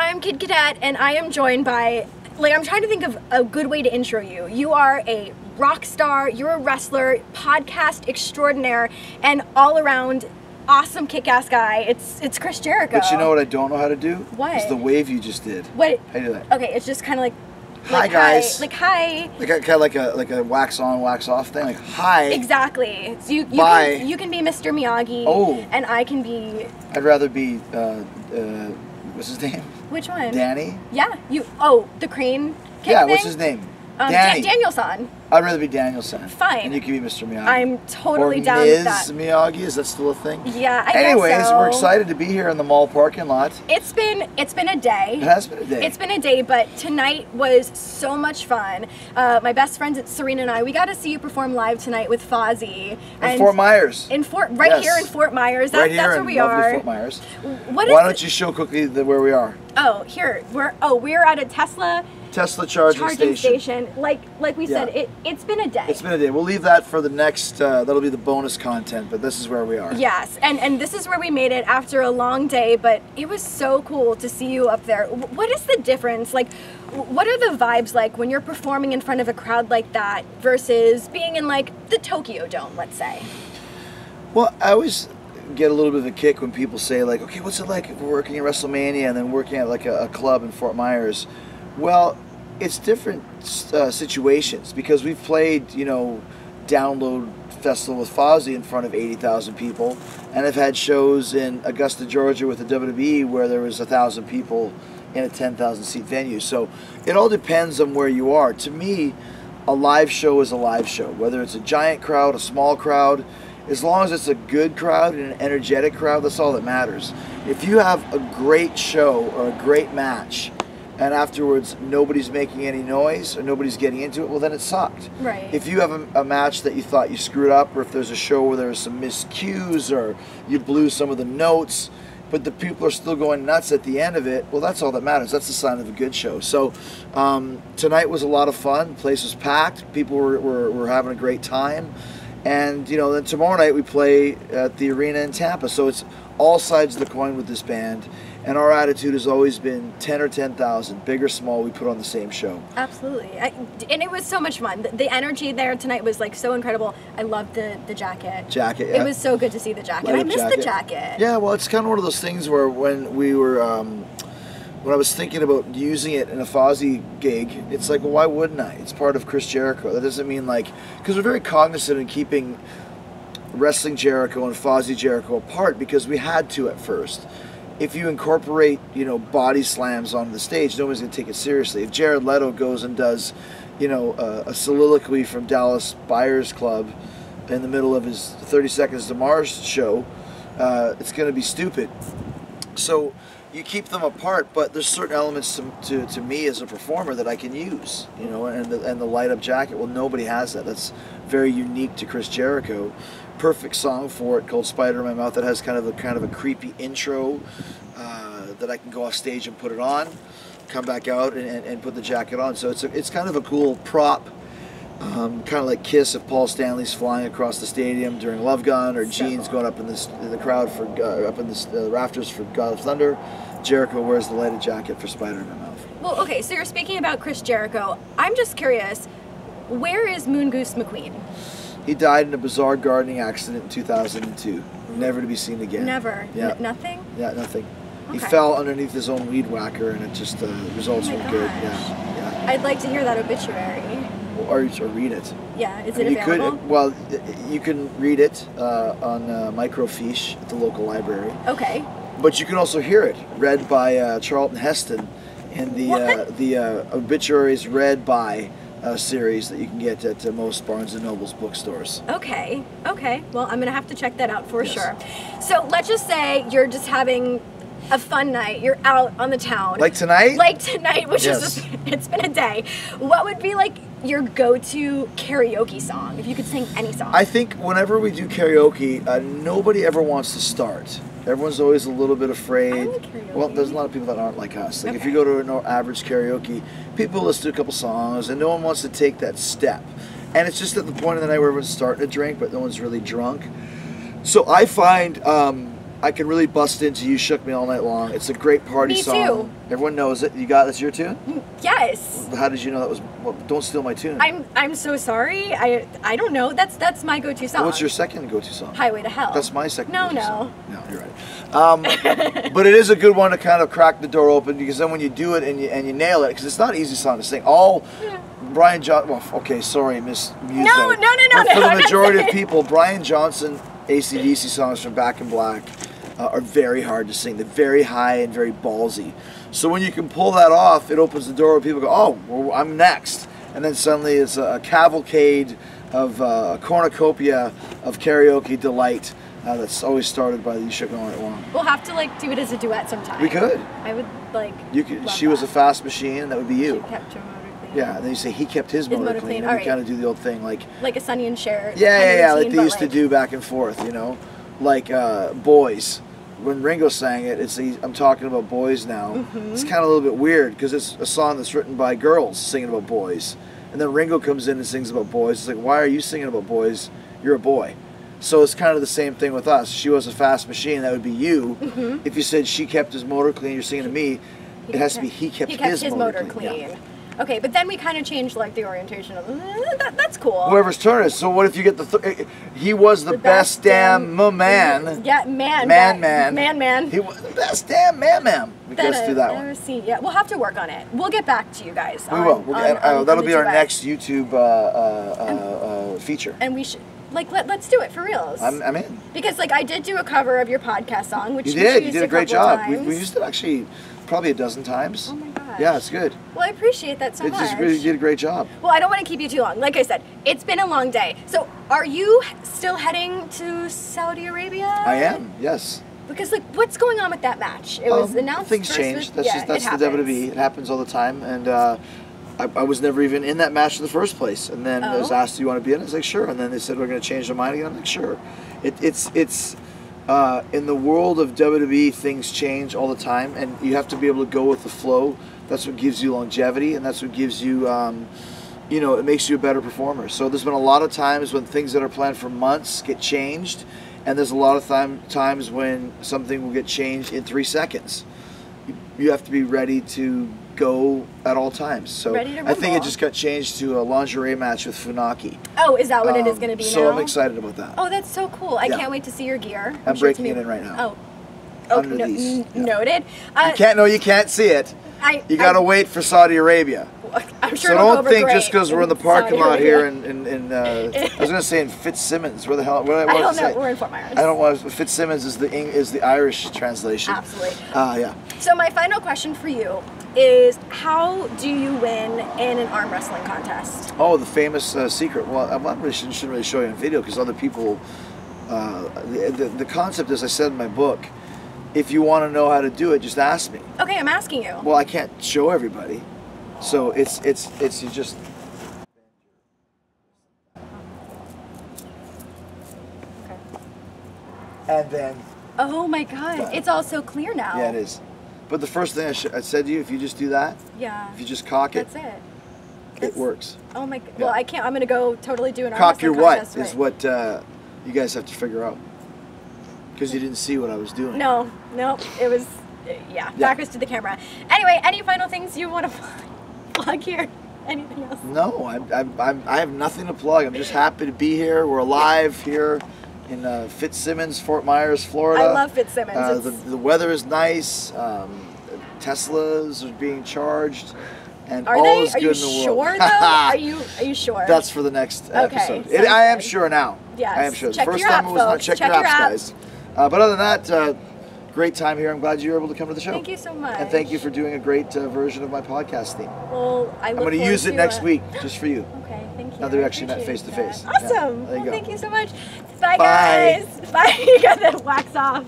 I'm Kid Cadet, and I am joined by, like, I'm trying to think of a good way to intro you. You are a rock star, you're a wrestler, podcast extraordinaire, and all-around awesome kick-ass guy. It's Chris Jericho. But you know what I don't know how to do? What? Is the wave you just did. What? How do you do that? Okay, it's just kind of like hi, guys. Like, hi. Kind of like a wax on, wax off thing. Like, hi. Exactly. So you can be Mr. Miyagi. Oh. And I can be... I'd rather be, what's his name? Which one? Danny? Yeah. The crane kick Yeah, thing? what's his name? Danny. Daniel-san. I'd rather be Daniel-san. Fine. And you can be Mr. Miyagi. I'm totally or down Ms. with that. Miyagi, is that still a thing? Yeah, I Anyways, guess so. we're excited to be here in the mall parking lot. It's been a day. It has been a day. It's been a day, but tonight was so much fun. My best friends at Serena and I, we got to see you perform live tonight with Fozzy. In Fort Myers. Here in Fort Myers. Right here that's where in we lovely are. Fort Myers. Why don't you show quickly where we are? Oh, here. We're at a Tesla charging station. Like we said, it's been a day. It's been a day. We'll leave that for the next, that'll be the bonus content, but this is where we are. Yes, and this is where we made it after a long day, but it was so cool to see you up there. What is the difference? Like, what are the vibes like when you're performing in front of a crowd like that versus being in, like, the Tokyo Dome, let's say? Well, I always get a little bit of a kick when people say, like, okay, what's it like if we're working in WrestleMania and then working at, like, a club in Fort Myers? Well, it's different situations because we've played, Download Festival with Fozzy in front of 80,000 people, and I've had shows in Augusta, Georgia with the WWE where there was 1,000 people in a 10,000 seat venue. So it all depends on where you are. To me, a live show is a live show, whether it's a giant crowd, a small crowd. As long as it's a good crowd and an energetic crowd, that's all that matters. If you have a great show or a great match, and afterwards nobody's making any noise or nobody's getting into it, well, then it sucked. Right. If you have a match that you thought you screwed up, or if there's a show where there's some miscues or you blew some of the notes, but the people are still going nuts at the end of it, well, that's all that matters. That's the sign of a good show. So tonight was a lot of fun. The place was packed. People were having a great time. And, then tomorrow night we play at the arena in Tampa. So it's all sides of the coin with this band. And our attitude has always been 10 or 10,000, big or small, we put on the same show. Absolutely. And it was so much fun. The energy there tonight was, like, so incredible. I loved the jacket. Jacket, yeah. It was so good to see the jacket. I missed the jacket. Yeah, well, it's kind of one of those things where when we were, when I was thinking about using it in a Fozzy gig, it's like, well, why wouldn't I? It's part of Chris Jericho. That doesn't mean, like, because we're very cognizant in keeping Wrestling Jericho and Fozzy Jericho apart because we had to at first. If you incorporate, body slams on the stage, nobody's going to take it seriously. If Jared Leto goes and does, a soliloquy from Dallas Buyers Club in the middle of his 30 Seconds to Mars show, it's going to be stupid. So you keep them apart, but there's certain elements to me as a performer that I can use, and the light up jacket. Well, nobody has that. That's very unique to Chris Jericho. Perfect song for it called Spider in My Mouth that has kind of a creepy intro that I can go off stage and put it on, come back out and put the jacket on. So it's kind of a cool prop, kind of like Kiss if Paul Stanley's flying across the stadium during Love Gun, or Gene's going up in the crowd for up in the rafters for God of Thunder. Jericho wears the lighted jacket for Spider in My Mouth. Well, okay, so you're speaking about Chris Jericho. I'm just curious, where is Moongoose McQueen? He died in a bizarre gardening accident in 2002. Never to be seen again. Never? Yeah. Nothing? Yeah, nothing. Okay. He fell underneath his own weed whacker, and it just, the results weren't good. Yeah. I'd like to hear that obituary. Or read it. Yeah, is it available? You can read it on microfiche at the local library. Okay. But you can also hear it read by Charlton Heston in the obituaries read by series that you can get at most Barnes & Noble's bookstores. Okay. Well, I'm going to have to check that out for sure. So let's just say you're just having a fun night. You're out on the town. Like tonight? Like tonight, which is just, it's been a day. What would be like your go-to karaoke song, if you could sing any song? I think whenever we do karaoke, nobody ever wants to start. Everyone's always a little bit afraid. I like karaoke. Well, there's a lot of people that aren't like us. Like if you go to an average karaoke, people listen to a couple songs and no one wants to take that step. And it's just at the point of the night where everyone's starting to drink, but no one's really drunk. So I find I can really bust into You Shook Me All Night Long. It's a great party Me song. too. Everyone knows it. You got that's your tune? Yes. How did you know that was? Well, don't steal my tune. I'm so sorry. I don't know. That's my go-to song. What's your second go-to song? Highway to Hell. That's my second. No, go-to no. song. No, you're right. But it is a good one to kind of crack the door open, because then when you do it and you nail it, because it's not an easy song to sing. Brian Johnson. Well, okay, sorry, Miss Muso. No. But for the majority of people, Brian Johnson AC/DC songs from Back in Black are very hard to sing. They're very high and very ballsy. So when you can pull that off, it opens the door where people go, oh, well, I'm next. And then suddenly it's a cavalcade of a cornucopia of karaoke delight that's always started by You Shook Me All Night Long. We'll have to like do it as a duet sometime. We could. I would like. You could. She was a fast machine, and that would be you. She kept your motor clean. Yeah, and then you say he kept his motor clean. And we kind of do the old thing like a Sonny and Cher. Yeah, routine, like they used to do back and forth, you know, like Boys. When Ringo sang it, I'm talking about boys now. It's kind of a little bit weird because it's a song that's written by girls singing about boys, and then Ringo comes in and sings about boys. It's like, why are you singing about boys? You're a boy. So it's kind of the same thing with us. She was a fast machine. That would be you. If you said she kept his motor clean, you're singing to me. It has to be he kept his motor clean. Yeah. Okay, but then we kind of changed like the orientation of that's cool. Whoever's turn is. So what if you get he was the best damn man. Yeah, man. He was the best damn man. We gotta do that one. Yeah, we'll have to work on it. We'll get back to you guys. We will. That'll be our next YouTube feature. And we should. Like let's do it for reals. I'm in. Because like I did do a cover of your podcast song, which you did. You did a great job. Times. We used it actually probably a dozen times. Oh my gosh. Yeah, it's good. Well, I appreciate that so much. Just really did a great job. Well, I don't want to keep you too long. Like I said, it's been a long day. So, are you still heading to Saudi Arabia? I am. Yes. Because like, what's going on with that match? It was announced. Things change. That's the WWE. It happens all the time, and I was never even in that match in the first place. And then I was asked, "Do you want to be in it?" I was like, "Sure." And then they said, "We're going to change their mind again." I'm like, "Sure." It's in the world of WWE, things change all the time, and you have to be able to go with the flow. That's what gives you longevity, and that's what gives you, it makes you a better performer. So there's been a lot of times when things that are planned for months get changed, and there's a lot of times when something will get changed in 3 seconds. You have to be ready to go at all times. So I think it just got changed to a lingerie match with Funaki. Oh, is that what it is going to be now? So I'm excited about that. Oh, that's so cool. I can't wait to see your gear. I'm breaking it in right now. Oh, noted. You can't see it. You got to wait for Saudi Arabia. I'm sure so don't think just because we're in the parking lot here in I was going to say in Fitzsimmons. Where the hell? I don't know. We're in Fort Myers. I don't want Fitzsimmons is the Irish translation. Absolutely. Yeah. So my final question for you is, how do you win in an arm wrestling contest? Oh, the famous secret. Well, I shouldn't really show you in video because other people. The concept, as I said in my book, if you want to know how to do it, just ask me. Okay, I'm asking you. Well, I can't show everybody, so it's you just. Okay. And then. Oh my God! It's all so clear now. Yeah, it is. But the first thing I said to you, if you just do that. Yeah. If you just cock it. That's it. It works. Oh my. Well, I can't. I'm gonna go totally do an arm cock your what contest, is what you guys have to figure out. Because you didn't see what I was doing. No, it was, backwards to the camera. Anyway, any final things you want to plug here? Anything else? No, I have nothing to plug. I'm just happy to be here. We're alive here in Fitzsimmons, Fort Myers, Florida. I love Fitzsimmons. The weather is nice. Teslas are being charged. And are all they? is good in the world. Sure, though? Are you sure? That's for the next episode. Okay, I am sure now. Yes. I am sure. Check The first your time app, it was not. folks. Check your apps, guys. But other than that, great time here. I'm glad you were able to come to the show. Thank you so much. And thank you for doing a great version of my podcast theme. Well, I'm going to use it next week just for you. Okay, thank you. Now they're actually met face to face. Awesome. There you go. Thank you so much. Bye, guys. Bye. You got the wax off.